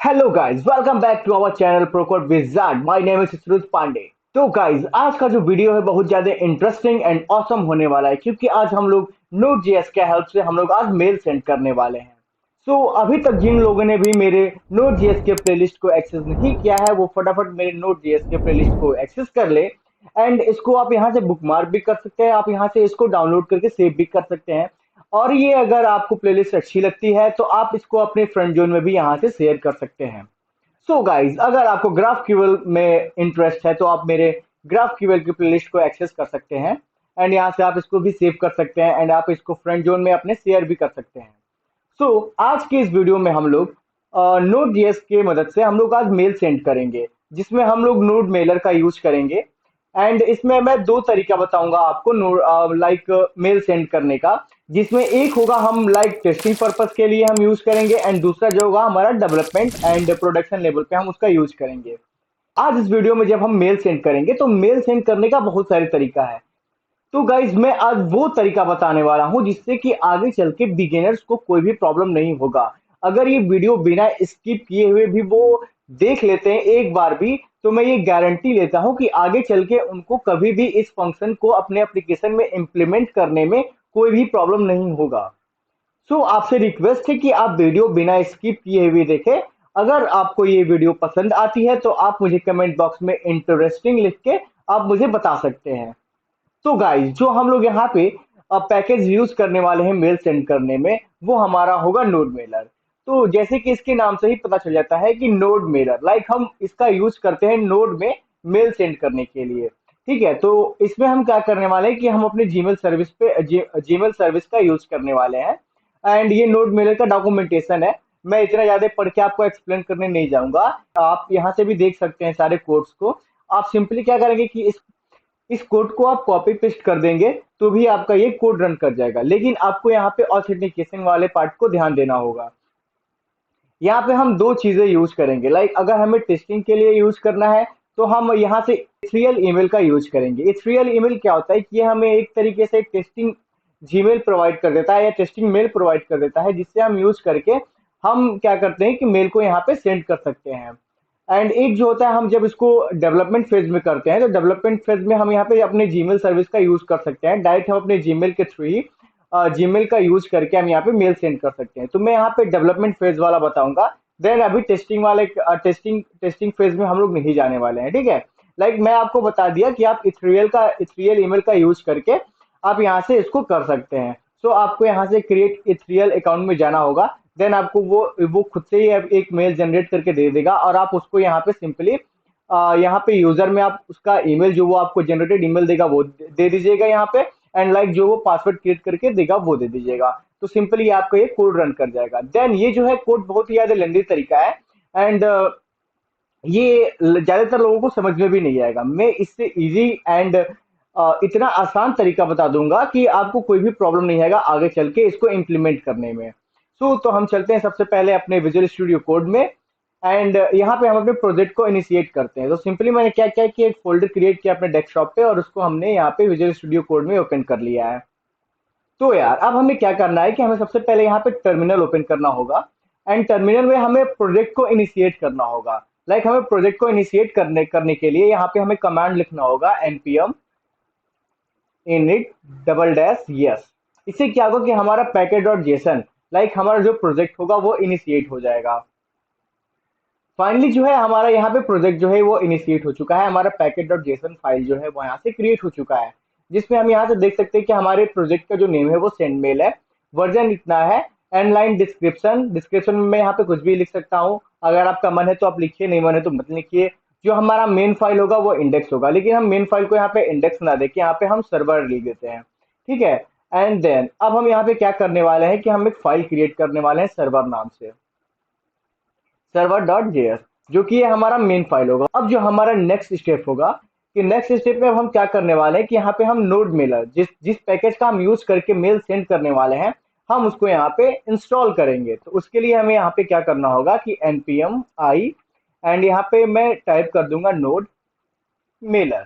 Hello guys, welcome back to our channel Procode Wizard. My name is Sushrut Pandey. तो guys, आज का जो video है बहुत ज्यादा इंटरेस्टिंग एंड ऑसम होने वाला है, क्योंकि आज हम लोग नोट जेएस के हेल्प से हम लोग आज मेल सेंड करने वाले हैं। सो अभी तक जिन लोगों ने भी मेरे नोट जेएस के प्लेलिस्ट को एक्सेस नहीं किया है, वो फटाफट मेरे नोट जेएस के प्लेलिस्ट को एक्सेस कर ले। एंड इसको आप यहाँ से बुकमार्क भी कर सकते हैं, आप यहाँ से इसको डाउनलोड करके सेव भी कर सकते हैं। और ये अगर आपको प्लेलिस्ट अच्छी लगती है तो आप इसको अपने फ्रेंड जोन में भी यहाँ से शेयर कर सकते हैं। सो गाइज, अगर आपको ग्राफ क्यूएल में इंटरेस्ट है तो आप मेरे ग्राफ क्यूएल की प्लेलिस्ट को एक्सेस कर सकते हैं। एंड यहाँ से आप इसको भी सेव कर सकते हैं एंड आप इसको फ्रेंड जोन में अपने शेयर भी कर सकते हैं। आज के इस वीडियो में हम लोग नोड जेएस के मदद से हम लोग आज मेल सेंड करेंगे, जिसमें हम लोग नोड मेलर का यूज करेंगे। एंड इसमें मैं दो तरीका बताऊंगा आपको लाइक मेल सेंड करने का, जिसमें एक होगा हम लाइक टेस्टिंग पर्पस के लिए हम यूज करेंगे एंड दूसरा जो होगा हमारा डेवलपमेंट एंड प्रोडक्शन लेवल पे हम उसका यूज करेंगे। आज इस वीडियो में जब हम मेल सेंड करेंगे तो मेल सेंड करने का बहुत सारे तरीका है। तो गाइज, मैं आज वो तरीका बताने वाला हूं जिससे कि आगे चल के बिगिनर्स को कोई भी प्रॉब्लम नहीं होगा। अगर ये वीडियो बिना स्किप किए हुए भी वो देख लेते हैं एक बार भी, तो मैं ये गारंटी लेता हूं कि आगे चल के उनको कभी भी इस फंक्शन को अपने एप्लीकेशन में इम्प्लीमेंट करने में कोई भी प्रॉब्लम नहीं होगा। आपसे रिक्वेस्ट है कि आप वीडियो बिना स्किप किए हुए देखें। अगर आपको ये वीडियो पसंद आती है तो आप मुझे कमेंट बॉक्स में इंटरेस्टिंग लिख के आप मुझे बता सकते हैं। तो गाइस, जो हम लोग यहाँ पे पैकेज यूज करने वाले हैं मेल सेंड करने में, वो हमारा होगा नोड मेलर। तो जैसे कि इसके नाम से ही पता चल जाता है कि नोड मेलर, लाइक हम इसका यूज करते हैं नोड में मेल सेंड करने के लिए। ठीक है, तो इसमें हम क्या करने वाले हैं कि हम अपने जीमेल सर्विस पे जीमेल सर्विस का यूज करने वाले हैं। एंड ये नोड मेलर का डॉक्यूमेंटेशन है। मैं इतना ज्यादा पढ़ के आपको एक्सप्लेन करने नहीं जाऊंगा। आप यहाँ से भी देख सकते हैं सारे कोड्स को। आप सिंपली क्या करेंगे कि इस कोड को आप कॉपी पेस्ट कर देंगे तो भी आपका ये कोड रन कर जाएगा, लेकिन आपको यहाँ पे ऑथेंटिकेशन वाले पार्ट को ध्यान देना होगा। यहाँ पे हम दो चीजें यूज करेंगे, लाइक अगर हमें टेस्टिंग के लिए यूज करना है तो हम यहाँ से एथरियल ईमेल का यूज करेंगे। एथरियल ईमेल क्या होता है कि ये हमें एक तरीके से टेस्टिंग जीमेल प्रोवाइड कर देता है या टेस्टिंग मेल प्रोवाइड कर देता है, जिससे हम यूज करके हम क्या करते हैं कि मेल को यहाँ पे सेंड कर सकते हैं। एंड एक जो होता है, हम जब इसको डेवलपमेंट फेज में करते हैं तो डेवलपमेंट फेज में हम यहाँ पे अपने जीमेल सर्विस का यूज कर सकते हैं। डायरेक्ट हम अपने जीमेल के थ्रू ही जीमेल का यूज करके हम यहाँ पे मेल सेंड कर सकते हैं। तो मैं यहाँ पे डेवलपमेंट फेज वाला बताऊंगा। देन अभी टेस्टिंग वाले टेस्टिंग फेज में हम लोग नहीं जाने वाले हैं। ठीक है, लाइक मैं आपको बता दिया कि आप इथरियल ईमेल का यूज करके आप यहाँ से इसको कर सकते हैं। आपको यहाँ से क्रिएट इथरियल अकाउंट में जाना होगा। देन आपको वो खुद से ही एक मेल जनरेट करके दे देगा और आप उसको यहाँ पे सिंपली यहाँ पे यूजर में आप उसका ईमेल जो वो आपको जनरेटेड ईमेल देगा वो दे दीजिएगा यहाँ पे। एंड लाइक जो वो पासवर्ड क्रिएट करके देगा वो दे दीजिएगा। तो सिंपली आपका ये कोड रन कर जाएगा। देन ये जो है कोड बहुत ही ज्यादा लेंदी तरीका है। एंड ये ज्यादातर लोगों को समझ में भी नहीं आएगा। मैं इससे इजी एंड इतना आसान तरीका बता दूंगा कि आपको कोई भी प्रॉब्लम नहीं आएगा आगे चल के इसको इम्प्लीमेंट करने में। तो हम चलते हैं सबसे पहले अपने विजुअल स्टूडियो कोड में। एंड यहाँ पे हम अपने प्रोजेक्ट को इनिशिएट करते हैं। तो सिंपली मैंने क्या किया कि एक फोल्डर क्रिएट किया अपने डेस्कटॉप पे और उसको हमने यहाँ पे विजुअल स्टूडियो कोड में ओपन कर लिया है। तो यार, अब हमें क्या करना है कि हमें सबसे पहले यहाँ पे टर्मिनल ओपन करना होगा। एंड टर्मिनल में हमें प्रोजेक्ट को इनिशिएट करना होगा। लाइक हमें प्रोजेक्ट को इनिशिएट करने के लिए यहाँ पे हमें कमांड लिखना होगा npm init double dash yes. इससे क्या होगा कि हमारा पैकेज डॉट जेसन, लाइक हमारा जो प्रोजेक्ट होगा वो इनिशिएट हो जाएगा। फाइनली जो है हमारा यहाँ पे प्रोजेक्ट जो है वो इनिशिएट हो चुका है। हमारा पैकेट डॉट जेसन फाइल जो है वो यहाँ से क्रिएट हो चुका है, जिसमें हम यहाँ से देख सकते हैं कि हमारे प्रोजेक्ट का जो नेम है वो सेंड मेल है। वर्जन इतना है। एंड लाइन डिस्क्रिप्शन, डिस्क्रिप्शन में यहाँ पे कुछ भी लिख सकता हूँ। अगर आपका मन है तो आप लिखिए, नहीं मन है तो मत लिखिए। जो हमारा मेन फाइल होगा वो इंडेक्स होगा, लेकिन हम मेन फाइल को यहाँ पे इंडेक्स ना देके यहाँ पे हम सर्वर लिख देते हैं। ठीक है। एंड देन अब हम यहाँ पे क्या करने वाले हैं कि हम एक फाइल क्रिएट करने वाले हैं सर्वर नाम से, सर्वर डॉट जेएस, जो कि ये हमारा मेन फाइल होगा। अब जो हमारा नेक्स्ट स्टेप होगा कि नेक्स्ट स्टेप में अब हम क्या करने वाले हैं कि यहाँ पे हम नोड मेलर, जिस जिस पैकेज का हम यूज करके मेल सेंड करने वाले हैं, हम उसको यहाँ पे इंस्टॉल करेंगे। तो उसके लिए हमें यहाँ पे क्या करना होगा कि npm i एंड यहाँ पे मैं टाइप कर दूंगा नोड मेलर।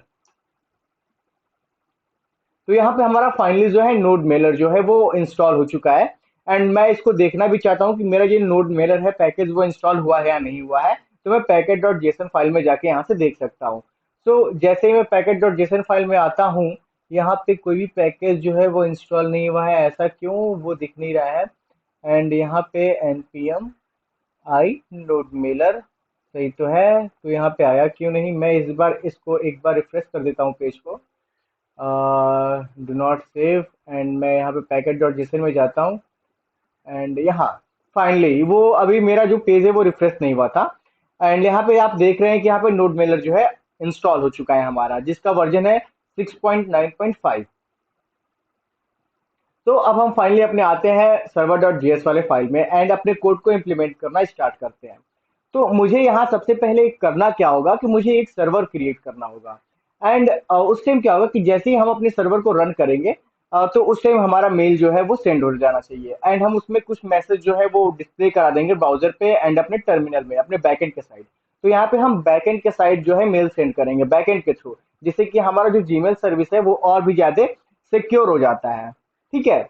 तो यहाँ पे हमारा फाइनली जो है नोड मेलर जो है वो इंस्टॉल हो चुका है। एंड मैं इसको देखना भी चाहता हूँ कि मेरा ये नोड मेलर है पैकेज वो इंस्टॉल हुआ है या नहीं हुआ है, तो मैं पैकेट डॉट जेसन फाइल में जाके यहाँ से देख सकता हूँ। तो जैसे ही मैं पैकेट डॉट जेसन फाइल में आता हूँ, यहाँ पे कोई भी पैकेज जो है वो इंस्टॉल नहीं हुआ है, ऐसा क्यों वो दिख नहीं रहा है। एंड यहाँ पे npm आई नोड मेलर सही तो है, तो यहाँ पे आया क्यों नहीं। मैं इस बार इसको एक बार रिफ्रेश कर देता हूँ पेज को, डू नॉट सेव, एंड मैं यहाँ पे पैकेट डॉट जेसन में जाता हूँ। एंड यहाँ फाइनली वो अभी मेरा जो पेज है वो रिफ्रेश नहीं हुआ था। एंड यहाँ पे आप देख रहे हैं कि यहाँ पे नोड मेलर जो है इंस्टॉल हो चुका है हमारा, जिसका वर्जन है 6.9.5। तो अब हम फाइनली अपने आते हैं सर्वर डॉट जेएस वाले फाइल में एंड अपने कोड को इम्प्लीमेंट करना स्टार्ट करते हैं। तो मुझे यहाँ सबसे पहले करना क्या होगा कि मुझे एक सर्वर क्रिएट करना होगा। एंड उस टाइम क्या होगा कि जैसे ही हम अपने सर्वर को रन करेंगे, तो उस टाइम हमारा मेल जो है वो सेंड हो जाना चाहिए एंड हम उसमें कुछ मैसेज जो है वो डिस्प्ले करा देंगे ब्राउजर पे एंड अपने टर्मिनल में अपने बैकएंड के साइड। तो यहाँ पे हम बैकएंड के साइड जो है मेल सेंड करेंगे बैकएंड के थ्रू, जिससे कि हमारा जो जीमेल सर्विस है वो और भी ज्यादा सिक्योर हो जाता है। ठीक है।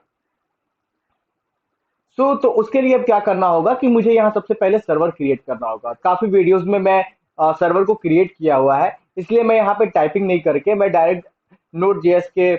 तो उसके लिए अब क्या करना होगा कि मुझे यहाँ सबसे पहले सर्वर क्रिएट करना होगा। काफी वीडियोस में मैं सर्वर को क्रिएट किया हुआ है, इसलिए मैं यहाँ पे टाइपिंग नहीं करके मैं डायरेक्ट नोट जेएस के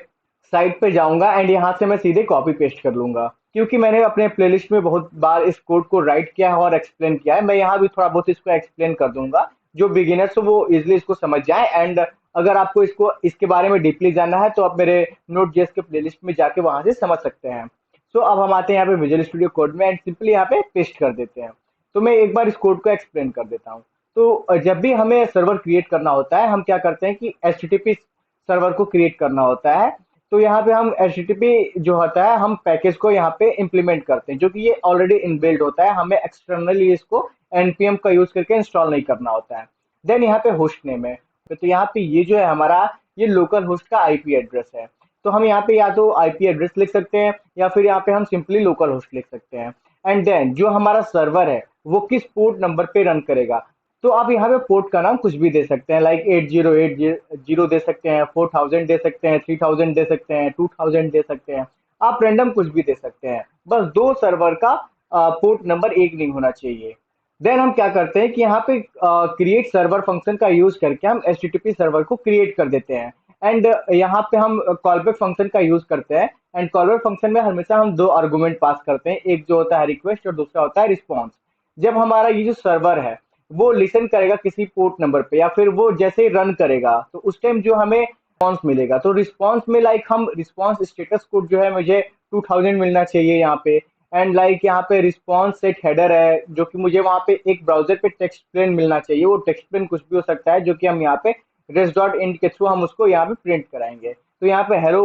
साइट पे जाऊंगा एंड यहाँ से मैं सीधे कॉपी पेस्ट कर लूंगा, क्योंकि मैंने अपने प्लेलिस्ट में बहुत बार इस कोड को राइट किया है और एक्सप्लेन किया है। मैं यहाँ भी थोड़ा बहुत इसको एक्सप्लेन कर दूंगा, जो बिगिनर्स हो वो इजिली इसको समझ जाए। एंड अगर आपको इसको इसके बारे में डीपली जानना है तो आप मेरे नोट जेएस के प्लेलिस्ट में जाके वहां से समझ सकते हैं। सो अब हम आते हैं यहाँ पे विजुअल स्टूडियो कोड में एंड सिंपली यहाँ पे पेस्ट कर देते हैं। तो मैं एक बार इस कोड को एक्सप्लेन कर देता हूँ। तो जब भी हमें सर्वर क्रिएट करना होता है, हम क्या करते हैं कि एचटीटीपी सर्वर को क्रिएट करना होता है। तो यहाँ पे हम एचटीटीपी जो होता है हम पैकेज को यहाँ पे इम्प्लीमेंट करते हैं, जो कि ये ऑलरेडी इनबिल्ड होता है, हमें एक्सटर्नली इसको npm का यूज करके इंस्टॉल नहीं करना होता है। देन यहाँ पे होस्ट नेम है, तो यहाँ पे ये जो है हमारा ये लोकल होस्ट का आईपी एड्रेस है। तो हम यहाँ पे या तो आईपी एड्रेस लिख सकते हैं या फिर यहाँ पे हम सिंपली लोकल होस्ट लिख सकते हैं। एंड देन जो हमारा सर्वर है वो किस पोर्ट नंबर पे रन करेगा, तो आप यहाँ पे पोर्ट का नाम कुछ भी दे सकते हैं, लाइक 8080 दे सकते हैं, 4000 दे सकते हैं, 3000 दे सकते हैं, 2000 दे सकते हैं। आप रैंडम कुछ भी दे सकते हैं, बस दो सर्वर का पोर्ट नंबर एक नहीं होना चाहिए। देन हम क्या करते हैं कि यहाँ पे क्रिएट सर्वर फंक्शन का यूज करके हम एचटीटीपी सर्वर को क्रिएट कर देते हैं। एंड यहाँ पे हम कॉलबैक फंक्शन का यूज करते हैं एंड कॉलबैक फंक्शन में हमेशा हम दो आर्गुमेंट पास करते हैं, एक जो होता है रिक्वेस्ट और दूसरा होता है रिस्पॉन्स। जब हमारा ये जो सर्वर है वो लिसन करेगा किसी पोर्ट नंबर पे या फिर वो जैसे ही रन करेगा, तो उस टाइम जो हमें रिस्पॉन्स मिलेगा, तो रिस्पॉन्स में लाइक हम रिस्पॉन्स स्टेटस कोड जो है मुझे 2000 मिलना चाहिए यहाँ पे। एंड लाइक यहाँ पे रिस्पॉन्स सेट हेडर है जो कि मुझे वहाँ पे एक ब्राउजर पे टेक्स्ट प्लेन मिलना चाहिए, वो टेक्स्ट प्लेन कुछ भी हो सकता है जो कि हम यहाँ पे रेस्ट डॉट इंड के थ्रू हम उसको यहाँ पे प्रिंट कराएंगे। तो यहाँ पे हेलो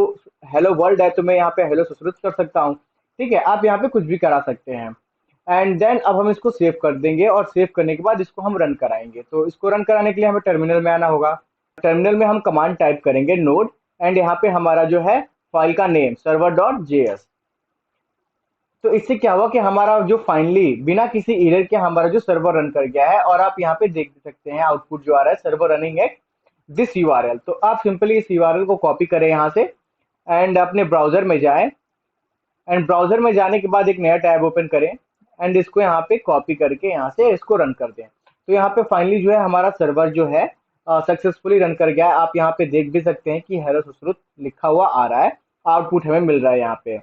हेलो वर्ल्ड है, तो मैं यहाँ पे हेलो सुश्रुत कर सकता हूँ। ठीक है, आप यहाँ पे कुछ भी करा सकते हैं। एंड देन अब हम इसको सेव कर देंगे और सेव करने के बाद इसको हम रन कराएंगे। तो इसको रन कराने के लिए हमें टर्मिनल में आना होगा। टर्मिनल में हम कमांड टाइप करेंगे नोड एंड यहाँ पे हमारा जो है फाइल का नेम सर्वर डॉट जेएस। तो इससे क्या हुआ कि हमारा जो फाइनली बिना किसी एरर के हमारा जो सर्वर रन कर गया है, और आप यहाँ पे देख सकते हैं आउटपुट जो आ रहा है server running at this URL. तो आप सिंपली इस यूआरएल को कॉपी करें यहाँ से एंड अपने ब्राउजर में जाएं एंड ब्राउजर में जाने के बाद एक नया टैब ओपन करें एंड इसको यहाँ पे कॉपी करके यहाँ से इसको रन कर दें। तो यहाँ पे फाइनली जो है हमारा सर्वर जो है सक्सेसफुली रन कर गया है। आप यहाँ पे देख भी सकते हैं कि हेलो सुश्रुत लिखा हुआ आ रहा है, आउटपुट हमें मिल रहा है यहाँ पे।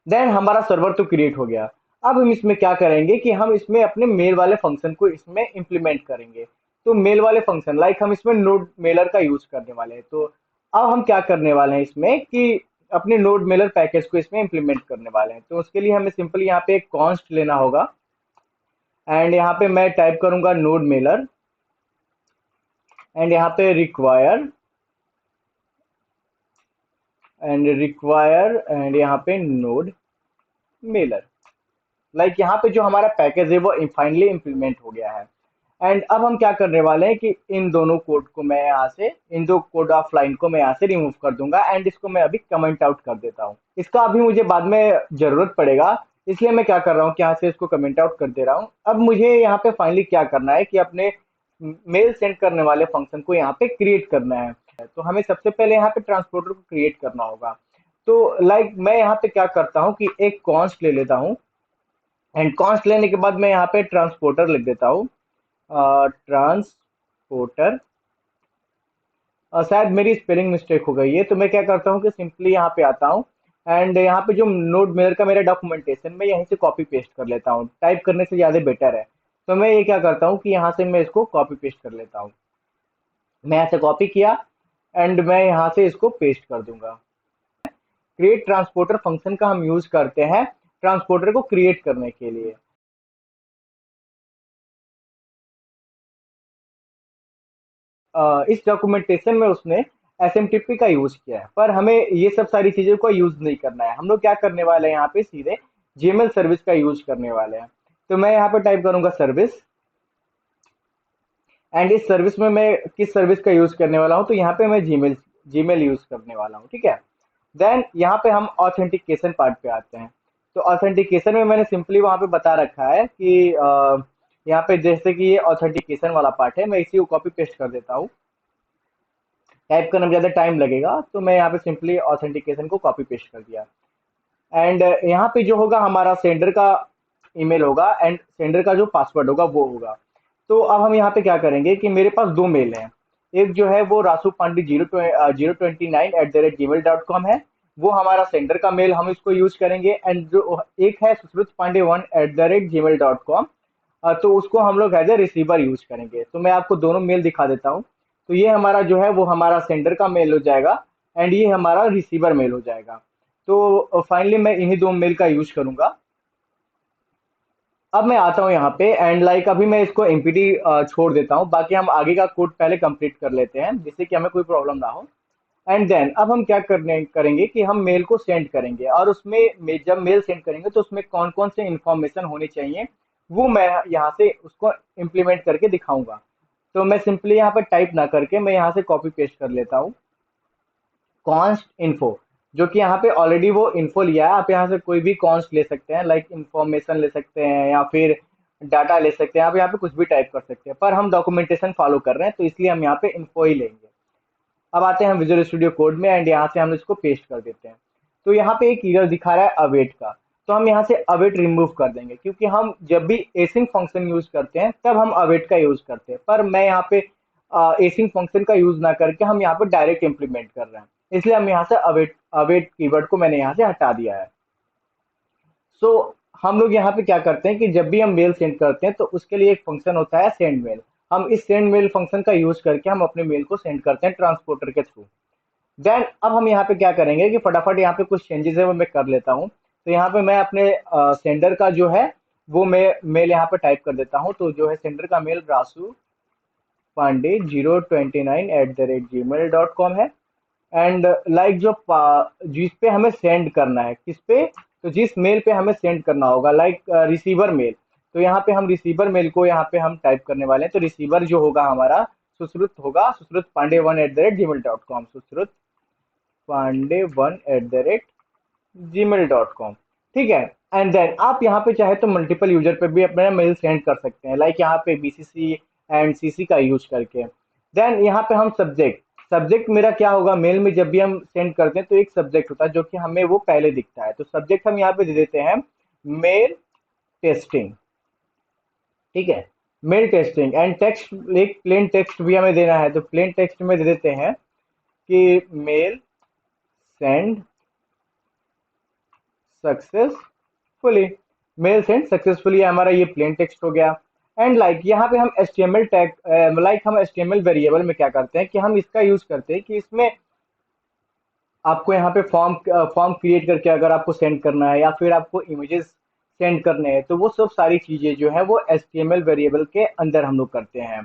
देन हमारा सर्वर तो क्रिएट हो गया। अब हम इसमें क्या करेंगे कि हम इसमें अपने मेल वाले फंक्शन को इसमें इम्प्लीमेंट करेंगे। तो मेल वाले फंक्शन लाइक हम इसमें नोड मेलर का यूज करने वाले हैं। तो अब हम क्या करने वाले हैं इसमें कि अपने नोड मेलर पैकेज को इसमें इम्प्लीमेंट करने वाले हैं। तो उसके लिए हमें सिंपली यहाँ पे एक कॉन्स्ट लेना होगा एंड यहाँ पे मैं टाइप करूंगा नोड मेलर एंड यहाँ पे रिक्वायर एंड यहाँ पे नोड मेलर। लाइक यहाँ पे जो हमारा पैकेज है वो फाइनली इम्प्लीमेंट हो गया है। एंड अब हम क्या करने वाले हैं कि इन दोनों कोड को मैं यहाँ से इन दो कोड ऑफ लाइन को मैं यहाँ से रिमूव कर दूंगा एंड इसको मैं अभी कमेंट आउट कर देता हूँ। इसका अभी मुझे बाद में जरूरत पड़ेगा, इसलिए मैं क्या कर रहा हूँ कि यहाँ से इसको कमेंट आउट कर दे रहा हूँ। अब मुझे यहाँ पे फाइनली क्या करना है कि अपने मेल सेंड करने वाले फंक्शन को यहाँ पे क्रिएट करना है। तो हमें सबसे पहले यहाँ पे ट्रांसपोर्टर को क्रिएट करना होगा। तो लाइक मैं यहाँ पे क्या करता हूँ कि एक कॉन्स्ट ले लेता हूँ, एंड कॉन्स्ट लेने के बाद मैं यहाँ पे ट्रांसपोर्टर लिख देता हूँ। ट्रांसपोर्टर, शायद मेरी स्पेलिंग मिस्टेक हो गई है, तो मैं क्या करता हूँ कि सिंपली यहाँ पे आता हूँ, एंड यहाँ पे जो नोड मेयर का मेरा डॉक्यूमेंटेशन मैं यहीं से कॉपी पेस्ट कर लेता हूँ, टाइप करने से ज़्यादा बेटर है। तो मैं ये क्या करता हूँ कि यहाँ से मैं इसको कॉपी पेस्ट कर लेता हूँ। मैं यहाँ से कॉपी किया, एंड मैं यहाँ से इसको पेस्ट कर दूंगा। क्रिएट ट्रांसपोर्टर फंक्शन का हम यूज करते हैं ट्रांसपोर्टर को क्रिएट करने के लिए। इस डॉक्यूमेंटेशन में उसने एसएमटीपी का यूज किया है, पर हमें ये सब सारी चीजों का यूज नहीं करना है। हम लोग क्या करने वाले हैं, यहाँ पे सीधे जीमेल सर्विस का यूज करने वाले हैं। तो मैं यहाँ पे टाइप करूंगा सर्विस, एंड इस सर्विस में मैं किस सर्विस का यूज करने वाला हूँ, तो यहाँ पे मैं जीमेल जीमेल यूज करने वाला हूँ, ठीक है। देन यहाँ पे हम ऑथेंटिकेशन पार्ट पे आते हैं। तो ऑथेंटिकेशन में मैंने सिंपली वहाँ पे बता रखा है कि यहाँ पे जैसे कि ये ऑथेंटिकेशन वाला पार्ट है, मैं इसी को कॉपी पेस्ट कर देता हूँ। टाइप करने में ज़्यादा टाइम लगेगा, तो मैं यहाँ पे सिंपली ऑथेंटिकेशन को कॉपी पेस्ट कर दिया। एंड यहाँ पे जो होगा हमारा सेंडर का ईमेल होगा, एंड सेंडर का जो पासवर्ड होगा वो होगा। तो अब हम यहाँ पे क्या करेंगे कि मेरे पास दो मेल हैं। एक जो है वो रासू पांडे 029@gmail.com है, वो हमारा सेंडर का मेल, हम इसको यूज करेंगे। एंड जो एक है sushruत-pandey1@gmail.com, तो उसको हम लोग एज ए रिसीवर यूज करेंगे। तो मैं आपको दोनों मेल दिखा देता हूँ। तो ये हमारा जो है वो हमारा सेंडर का मेल हो जाएगा, एंड ये हमारा रिसीवर मेल हो जाएगा। तो फाइनली मैं इन्हीं दो मेल का यूज करूंगा। अब मैं आता हूँ यहाँ पे, एंड लाइक अभी मैं इसको एमपीटी छोड़ देता हूँ, बाकी हम आगे का कोड पहले कंप्लीट कर लेते हैं जिससे कि हमें कोई प्रॉब्लम ना हो। एंड देन अब हम क्या करने करेंगे कि हम मेल को सेंड करेंगे, और उसमें जब मेल सेंड करेंगे तो उसमें कौन कौन से इंफॉर्मेशन होनी चाहिए वो मैं यहाँ से उसको इम्प्लीमेंट करके दिखाऊंगा। तो मैं सिंपली यहाँ पर टाइप ना करके मैं यहाँ से कॉपी पेस्ट कर लेता हूँ कॉन्स्ट इन्फो, जो कि यहाँ पे ऑलरेडी वो इन्फो लिया है। आप यहाँ से कोई भी कॉन्स्ट ले सकते हैं, लाइक इंफॉर्मेशन ले सकते हैं या फिर डाटा ले सकते हैं। आप यहाँ पे कुछ भी टाइप कर सकते हैं, पर हम डॉक्यूमेंटेशन फॉलो कर रहे हैं तो इसलिए हम यहाँ पे इन्फो ही लेंगे। अब आते हैं हम विजुअल स्टूडियो कोड में, एंड यहाँ से हम इसको पेस्ट कर देते हैं। तो यहाँ पे एक एरर दिखा रहा है अवेट का, तो हम यहाँ से अवेट रिमूव कर देंगे, क्योंकि हम जब भी एसिंग फंक्शन यूज करते हैं तब हम अवेट का यूज करते हैं। पर मैं यहाँ पे एसिंग फंक्शन का यूज ना करके हम यहाँ पे डायरेक्ट इम्प्लीमेंट कर रहे हैं, इसलिए हम यहाँ से अवेट अवेट कीवर्ड को मैंने यहाँ से हटा दिया है। सो हम लोग यहाँ पे क्या करते हैं कि जब भी हम मेल सेंड करते हैं तो उसके लिए एक फंक्शन होता है सेंड मेल। हम इस सेंड मेल फंक्शन का यूज करके हम अपने मेल को सेंड करते हैं ट्रांसपोर्टर के थ्रू। देन अब हम यहाँ पे क्या करेंगे कि फटाफट यहाँ पे कुछ चेंजेस है वो मैं कर लेता हूँ। तो यहाँ पे मैं अपने सेंडर का जो है वो मैं मेल यहाँ पे टाइप कर देता हूँ। तो जो है सेंडर का मेल रासू पांडे 029@gmail.com है। एंड लाइक जो जिस पे हमें सेंड करना है, किस पे, तो जिस मेल पे हमें सेंड करना होगा, लाइक रिसीवर मेल। तो यहाँ पे हम रिसीवर मेल को यहाँ पे हम टाइप करने वाले हैं। तो रिसीवर जो होगा हमारा सुश्रुत होगा, sushruत-pandey1@gmail.com, sushruत-pandey1@gmail.com, ठीक है। एंड देन आप यहाँ पे चाहे तो मल्टीपल यूजर पे भी अपना मेल सेंड कर सकते हैं, लाइक यहाँ पे बीसीसी एंड सीसी का यूज करके। देन यहाँ पे हम सब्जेक्ट, सब्जेक्ट मेरा क्या होगा, मेल में जब भी हम सेंड करते हैं तो एक सब्जेक्ट होता है जो कि हमें वो पहले दिखता है। तो सब्जेक्ट हम यहाँ पे दे देते हैं मेल टेस्टिंग, ठीक है, मेल टेस्टिंग। एंड टेक्स्ट, एक प्लेन टेक्स्ट भी हमें देना है, तो प्लेन टेक्स्ट में दे देते हैं कि mail send successfully, mail send successfully, हमारा ये प्लेन टेक्स्ट हो गया। एंड लाइक यहाँ पे हम एचटीएमएल टैग, लाइक हम एचटीएमएल वेरिएबल में क्या करते हैं कि हम इसका यूज करते हैं कि इसमें आपको यहाँ पे फॉर्म फॉर्म क्रिएट करके अगर आपको सेंड करना है या फिर आपको इमेजेस सेंड करने हैं, तो वो सब सारी चीजें जो है वो एचटीएमएल वेरिएबल के अंदर हम लोग करते हैं,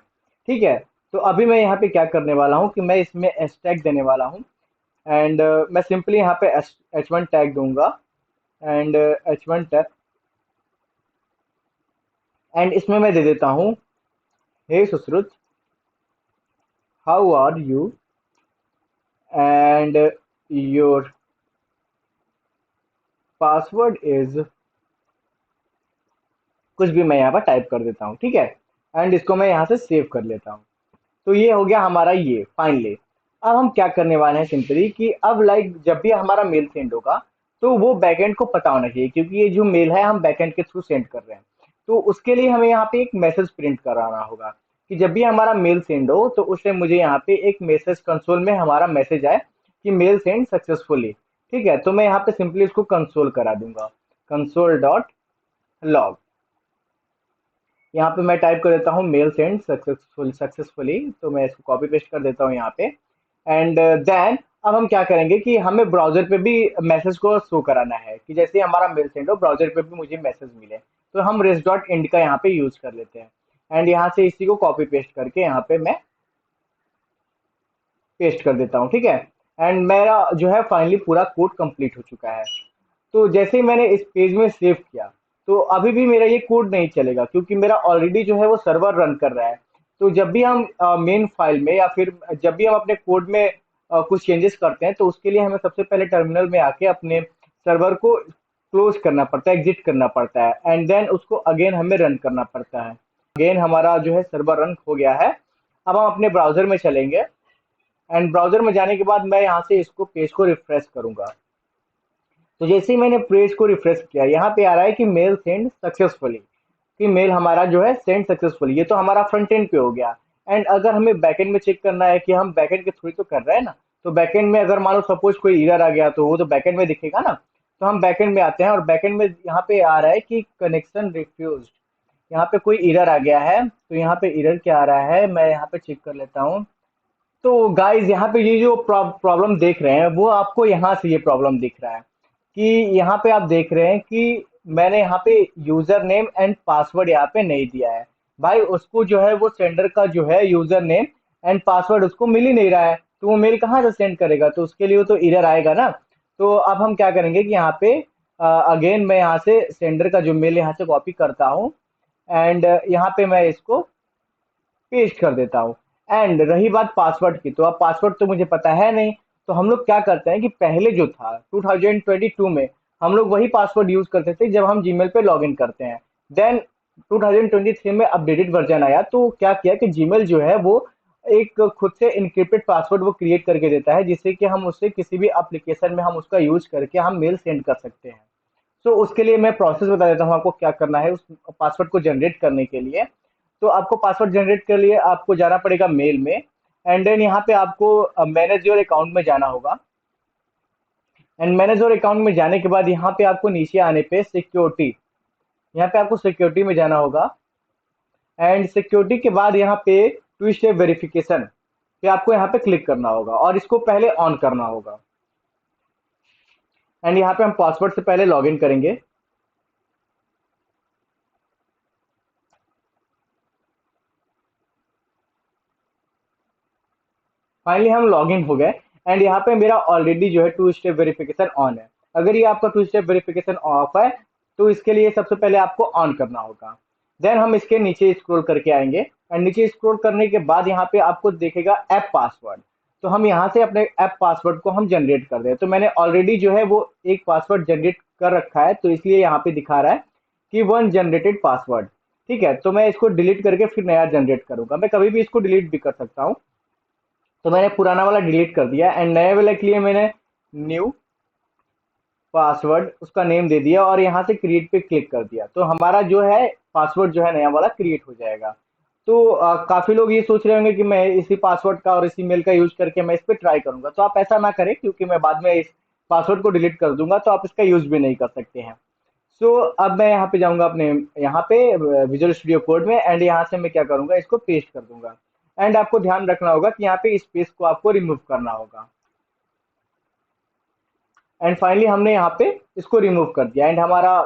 ठीक है। तो अभी मैं यहाँ पे क्या करने वाला हूँ कि मैं इसमें एच टैग देने वाला हूँ। एंड मैं सिंपली यहाँ पे एच वन टैग दूंगा, and H one tag, and इसमें मैं दे देता हूँ hey Sushrut, how are you, and your password is, कुछ भी मैं यहाँ पर टाइप कर देता हूँ, ठीक है। एंड इसको मैं यहाँ से सेव कर लेता हूँ। तो ये हो गया हमारा ये फाइनली। अब हम क्या करने वाले हैं सिंपली कि अब लाइक जब भी हमारा मेल सेंड होगा तो वो बैकएंड को पता होना चाहिए, क्योंकि ये जो मेल है हम बैकएंड के थ्रू सेंड कर रहे हैं। तो उसके लिए हमें यहाँ पे एक मैसेज प्रिंट कराना होगा कि जब भी हमारा मेल सेंड हो तो उस टाइम मुझे यहाँ पे एक मैसेज कंसोल में हमारा मैसेज आए कि मेल सेंड सक्सेसफुली। ठीक है, तो मैं यहाँ पे सिंपली इसको कंसोल करा दूंगा, कंसोल डॉट लॉग। यहाँ पे मैं टाइप कर देता हूँ मेल सेंड सक्सेसफुली, तो मैं इसको कॉपी पेस्ट कर देता हूँ यहाँ पे। एंड देन अब हम क्या करेंगे कि हमें ब्राउजर पे भी मैसेज को शो कराना है कि जैसे ही हमारा मेल सेंड हो ब्राउजर पे भी मुझे मैसेज मिले। तो हम रेस डॉट एंड का यहाँ पे यूज कर लेते हैं। एंड यहाँ से इसी को कॉपी पेस्ट करके यहाँ पे मैं पेस्ट कर देता हूँ। ठीक है, एंड मेरा जो है फाइनली पूरा कोड कंप्लीट हो चुका है। तो जैसे ही मैंने इस पेज में सेव किया तो अभी भी मेरा ये कोड नहीं चलेगा, क्योंकि मेरा ऑलरेडी जो है वो सर्वर रन कर रहा है। तो जब भी हम मेन फाइल में या फिर जब भी हम अपने कोड में कुछ चेंजेस करते हैं तो उसके लिए हमें सबसे पहले टर्मिनल में आके अपने सर्वर को क्लोज करना पड़ता है, एग्जिट करना पड़ता है, एंड देन उसको अगेन हमें रन करना पड़ता है। अगेन हमारा जो है सर्वर रन हो गया है। अब हम अपने ब्राउजर में चलेंगे एंड ब्राउजर में जाने के बाद मैं यहाँ से इसको पेज को रिफ्रेश करूंगा। तो जैसे ही मैंने पेज को रिफ्रेश किया यहाँ पे आ रहा है कि मेल सेंड सक्सेसफुली, कि मेल हमारा जो है सेंड सक्सेसफुली। ये तो हमारा फ्रंट एंड पे हो गया। एंड अगर हमें बैकएंड में चेक करना है कि हम बैकएंड के थ्रू तो कर रहे हैं ना, तो बैकएंड में अगर मान लो सपोज कोई एरर आ गया तो वो तो बैकएंड में दिखेगा ना। तो हम बैकएंड में आते हैं और बैकएंड में यहाँ पे आ रहा है कि कनेक्शन रिफ्यूज्ड। यहाँ पे कोई एरर आ गया है, तो यहाँ पे एरर क्या आ रहा है मैं यहाँ पे चेक कर लेता हूँ। तो गाइज यहाँ पे ये जो प्रॉब्लम देख रहे हैं वो आपको यहाँ से ये प्रॉब्लम दिख रहा है कि यहाँ पे आप देख रहे हैं कि मैंने यहाँ पे यूजर नेम एंड पासवर्ड यहाँ पे नहीं दिया है। भाई उसको जो है वो सेंडर का जो है यूजर नेम एंड पासवर्ड उसको मिल ही नहीं रहा है, तो वो मेल कहाँ से सेंड करेगा, तो उसके लिए वो तो एरर आएगा ना। तो अब हम क्या करेंगे कि यहाँ पे अगेन मैं यहाँ से सेंडर का जो मेल यहाँ से कॉपी करता हूँ एंड यहाँ पे मैं इसको पेस्ट कर देता हूँ। एंड रही बात पासवर्ड की, तो अब पासवर्ड तो मुझे पता है नहीं। तो हम लोग क्या करते हैं कि पहले जो था 2022 में हम लोग वही पासवर्ड यूज करते थे जब हम जीमेल पे लॉगिन करते हैं। देन 2023 में अपडेटेड वर्जन आया तो क्या किया कि जीमेल जो है वो एक खुद से इनक्रिप्टेड पासवर्ड वो क्रिएट करके देता है, जिससे कि हम उससे किसी भी एप्लीकेशन में हम उसका यूज करके हम मेल सेंड कर सकते हैं। तो उसके लिए मैं प्रोसेस बता देता हूँ आपको क्या करना है उस पासवर्ड को जनरेट करने के लिए। तो आपको पासवर्ड जनरेट के लिए आपको जाना पड़ेगा मेल में। एंड देन यहाँ पे आपको मैनेज योर अकाउंट में जाना होगा। एंड मैनेज योर अकाउंट में जाने के बाद यहाँ पे आपको नीचे आने पे सिक्योरिटी, यहाँ पे आपको सिक्योरिटी में जाना होगा। एंड सिक्योरिटी के बाद यहाँ पे टू स्टेप वेरिफिकेशन पे आपको यहाँ पे क्लिक करना होगा और इसको पहले ऑन करना होगा। एंड यहाँ पे हम पासवर्ड से पहले लॉगिन करेंगे। फाइनली हम लॉगिन हो गए एंड यहाँ पे मेरा ऑलरेडी जो है टू स्टेप वेरिफिकेशन ऑन है। अगर ये आपका टू स्टेप वेरिफिकेशन ऑफ है तो इसके लिए सबसे पहले आपको ऑन करना होगा। देन हम इसके नीचे स्क्रॉल करके आएंगे एंड नीचे स्क्रॉल करने के बाद यहाँ पे आपको दिखेगा ऐप पासवर्ड। तो हम यहाँ से अपने ऐप पासवर्ड को हम जनरेट कर दें। तो मैंने ऑलरेडी जो है वो एक पासवर्ड जनरेट कर रखा है, तो इसलिए यहाँ पे दिखा रहा है कि वन जनरेटेड पासवर्ड। ठीक है, तो मैं इसको डिलीट करके फिर नया जनरेट करूंगा। मैं कभी भी इसको डिलीट भी कर सकता हूँ। तो मैंने पुराना वाला डिलीट कर दिया एंड नए वाले के लिए मैंने न्यू पासवर्ड उसका नेम दे दिया और यहाँ से क्रिएट पे क्लिक कर दिया। तो हमारा जो है पासवर्ड जो है नया वाला क्रिएट हो जाएगा। तो काफी लोग ये सोच रहे होंगे कि मैं इसी पासवर्ड का और इसी मेल का यूज करके मैं इस पे ट्राई करूंगा, तो आप ऐसा ना करें क्योंकि मैं बाद में इस पासवर्ड को डिलीट कर दूंगा तो आप इसका यूज भी नहीं कर सकते हैं। सो अब मैं यहाँ पे जाऊंगा अपने यहाँ पे विजुअल स्टूडियो कोड में एंड यहाँ से मैं क्या करूंगा इसको पेस्ट कर दूंगा। एंड आपको ध्यान रखना होगा कि यहाँ पे स्पेस को आपको रिमूव करना होगा। एंड फाइनली हमने यहाँ पे इसको रिमूव कर दिया एंड हमारा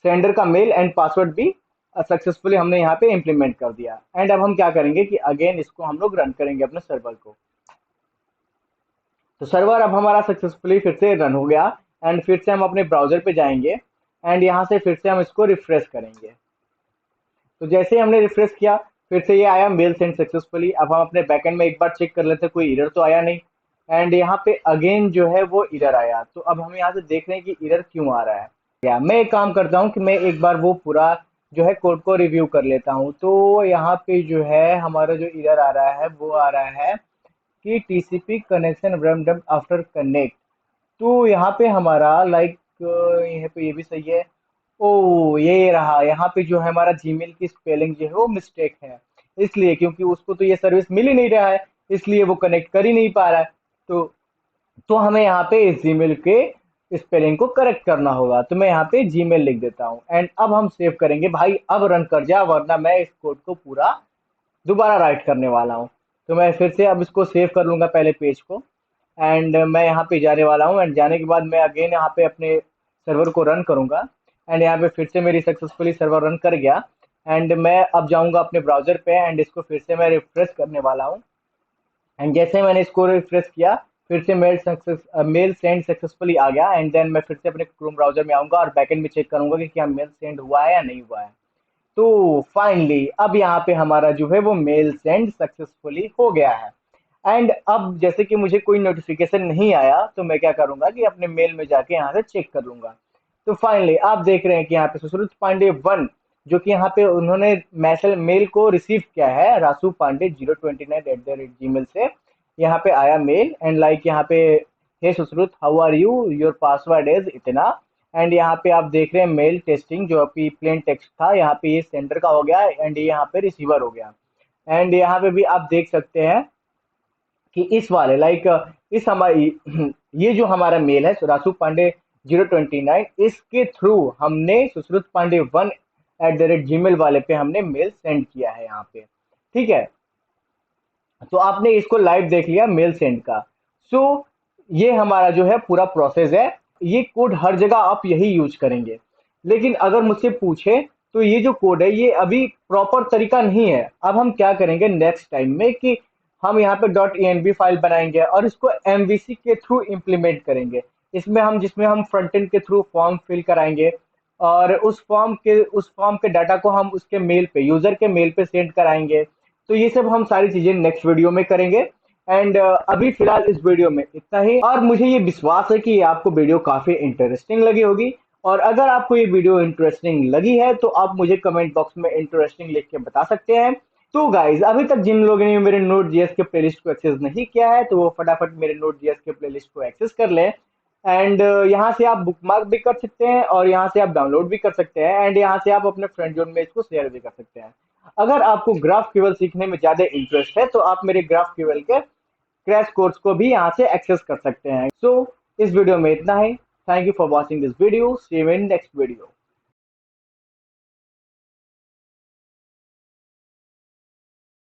सेंडर का मेल एंड पासवर्ड भी सक्सेसफुली हमने यहाँ पे इम्प्लीमेंट कर दिया। एंड अब हम क्या करेंगे कि अगेन इसको हम लोग रन करेंगे अपने सर्वर को। तो सर्वर अब हमारा सक्सेसफुली फिर से रन हो गया एंड फिर से हम अपने ब्राउजर पे जाएंगे एंड यहाँ से फिर से हम इसको रिफ्रेश करेंगे। तो जैसे ही हमने रिफ्रेश किया फिर से ये आया मेल सेंड सक्सेसफुली। अब हम अपने बैकएंड में एक बार चेक कर लेते हैं कोई एरर तो आया नहीं। एंड यहाँ पे अगेन जो है वो एरर आया। तो अब हम यहाँ से देख रहे हैं कि एरर क्यों आ रहा है। या मैं एक काम करता हूँ कि मैं एक बार वो पूरा जो है कोड को रिव्यू कर लेता हूँ। तो यहाँ पे जो है हमारा जो एरर आ रहा है वो आ रहा है कि TCP connection rumped after connect. तो यहाँ पे हमारा लाइक यहाँ पे ये भी सही है। ओ ये रहा, यहाँ पे जो है हमारा जीमेल की स्पेलिंग जो है वो मिस्टेक है, इसलिए क्योंकि उसको तो ये सर्विस मिल ही नहीं रहा है, इसलिए वो कनेक्ट कर ही नहीं पा रहा है। तो हमें यहाँ पे इस जीमेल के स्पेलिंग को करेक्ट करना होगा। तो मैं यहाँ पे जीमेल लिख देता हूँ एंड अब हम सेव करेंगे। भाई अब रन कर जा, वरना मैं इस कोड को पूरा दोबारा राइट करने वाला हूँ। तो मैं फिर से अब इसको सेव कर लूंगा पहले पेज को, एंड मैं यहाँ पे जाने वाला हूँ, एंड जाने के बाद मैं अगेन यहाँ पे अपने सर्वर को रन करूंगा। एंड यहाँ पे फिर से मेरी सक्सेसफुली सर्वर रन कर गया। एंड मैं अब जाऊंगा अपने ब्राउजर पे एंड इसको फिर से मैं रिफ्रेश करने वाला हूँ। एंड जैसे मैंने इसको रिफ्रेश किया, फिर से मेल सेंड सक्सेसफुली आ गया। एंड देन मैं फिर से अपने क्रोम ब्राउजर में आऊंगा और बैकएंड में चेक करूंगा कि क्या मेल सेंड हुआ है या नहीं हुआ है। तो फाइनली अब यहाँ पे हमारा जो है वो मेल सेंड सक्सेसफुली हो गया है। एंड अब जैसे कि मुझे कोई नोटिफिकेशन नहीं आया, तो मैं क्या करूंगा कि अपने मेल में जाके यहाँ से चेक कर लूंगा। तो फाइनली आप देख रहे हैं कि यहाँ पे सुश्रुत पांडे 1, जो कि यहाँ पे उन्होंने मैसेज मेल को रिसीव किया है रासू पांडे 029 से। यहाँ पे आया मेल एंड लाइक यहाँ पे, hey Sushrut how are you, your password is इतना। एंड यहाँ पे आप देख रहे हैं मेल टेस्टिंग, जो अभी प्लेन टेक्स्ट था, यहाँ पे ये सेंडर का हो गया एंड ये यहाँ पे रिसीवर हो गया। एंड यहाँ पे भी आप देख सकते हैं कि इस वाले लाइक इस हमारी ये जो हमारा मेल है रासू पांडे 029, इसके थ्रू हमने सुश्रुत पांडे 1 @gmail वाले पे हमने मेल सेंड किया है यहाँ पे। ठीक है, तो आपने इसको लाइव देख लिया मेल सेंड का। सो ये हमारा जो है पूरा प्रोसेस है। ये कोड हर जगह आप यही यूज करेंगे, लेकिन अगर मुझसे पूछे तो ये जो कोड है ये अभी प्रॉपर तरीका नहीं है। अब हम क्या करेंगे नेक्स्ट टाइम में कि हम यहाँ पे .env फाइल बनाएंगे और इसको MVC के थ्रू इम्प्लीमेंट करेंगे। इसमें हम जिसमें हम फ्रंट एंड के थ्रू फॉर्म फिल कराएंगे और उस फॉर्म के डाटा को हम उसके मेल पे, यूजर के मेल पे सेंड कराएंगे। तो ये सब हम सारी चीजें नेक्स्ट वीडियो में करेंगे। एंड अभी फिलहाल इस वीडियो में इतना ही, और मुझे ये विश्वास है कि ये आपको वीडियो काफी इंटरेस्टिंग लगी होगी। और अगर आपको ये वीडियो इंटरेस्टिंग लगी है तो आप मुझे कमेंट बॉक्स में इंटरेस्टिंग लिख के बता सकते हैं। तो गाइज अभी तक जिन लोगों ने मेरे नोट जीएस के प्लेलिस्ट को एक्सेस नहीं किया है तो वो फटाफट मेरे नोट जीएस के प्लेलिस्ट को एक्सेस कर लें। एंड यहाँ से आप बुकमार्क भी कर सकते हैं और यहाँ से आप डाउनलोड भी कर सकते हैं एंड यहाँ से आप अपने फ्रेंड जोन में इसको शेयर भी कर सकते हैं। अगर आपको ग्राफ क्यूएल सीखने में ज्यादा इंटरेस्ट है तो आप मेरे ग्राफ क्यूएल के क्रैश कोर्स को भी यहाँ से एक्सेस कर सकते हैं। सो इस वीडियो में इतना ही। Thank you for watching this video. See you in next video.